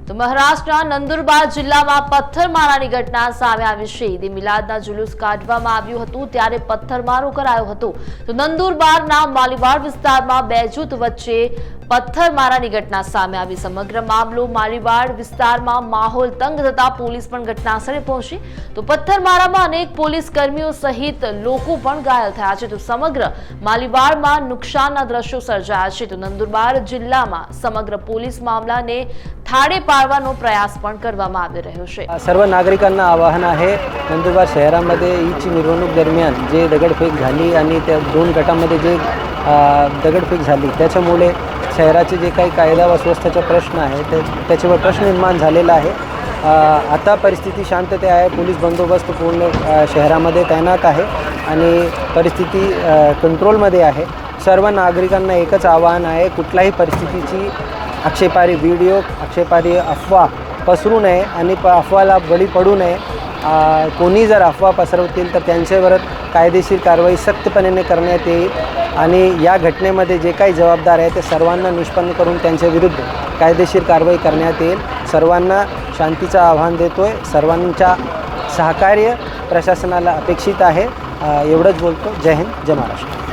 તો મહારાષ્ટ્રના નંદુરબાર જિલ્લામાં પથ્થરમારાની ઘટના સામે આવી છે। ઈદ મિલાદના જુલુસ કાઢવામાં આવ્યું હતું ત્યારે પથ્થરમારો કરાયો હતો। તો નંદુરબારના માલીવાડ વિસ્તારમાં બે જૂથ વચ્ચે પથ્થરમારાની ઘટના સામે આવી। સમગ્ર મામલો માલીવાડ વિસ્તારમાં માહોલ તંગ થતા પોલીસ પણ ઘટનાસ્થળે પહોંચી। તો પથ્થરમારામાં અનેક પોલીસ કર્મીઓ સહિત લોકો પણ ઘાયલ થયા છે। તો સમગ્ર માલીવાડમાં નુકસાનના દ્રશ્યો સર્જાયા છે। તો નંદુરબાર જિલ્લામાં સમગ્ર પોલીસ મામલાને थाळे पाडવાનો प्रयास पण કરવામાં આવી રહ્યો છે। सर्व नागरिकांना आवाहन आहे, नंदुरबार शहरामध्ये ईदची मिरवणूक दरम्यान जे दगडफेक झाली आणि त्या दोन गटामध्ये जे दगडफेक झाली त्याच्यामुळे शहराचे जे काही कायदा व स्वस्थतेचा प्रश्न आहे त्याच्यावर प्रश्न निर्माण झालेला आहे। आता परिस्थिती शांतता आहे, पोलीस बंदोबस्त पूर्ण शहरामध्ये तैनात आहे आणि परिस्थिती कंट्रोलमध्ये आहे। सर्व नागरिकांना एकच आवाहन आहे, कुठल्याही परिस्थितीची आक्षेपार्ह व्हिडिओ आक्षेपार्ह अफवा पसरू नये आणि अफवाला बळी पडू नये। कोणी जर अफवा पसरवतील तर त्यांच्यावर कायदेशीर कारवाई सक्तपणे करण्यात येईल आणि या घटनेमध्ये जे काही जबाबदार आहे ते सर्वांना निष्पन्न करून त्यांच्या विरुद्ध कायदेशीर कारवाई करण्यात येईल। सर्वांना शांतीचं आव्हान देतोय, सर्वांच्या सहकार्य प्रशासनाला अपेक्षित आहे। एवढंच बोलतो। जय हिंद, जय महाराष्ट्र।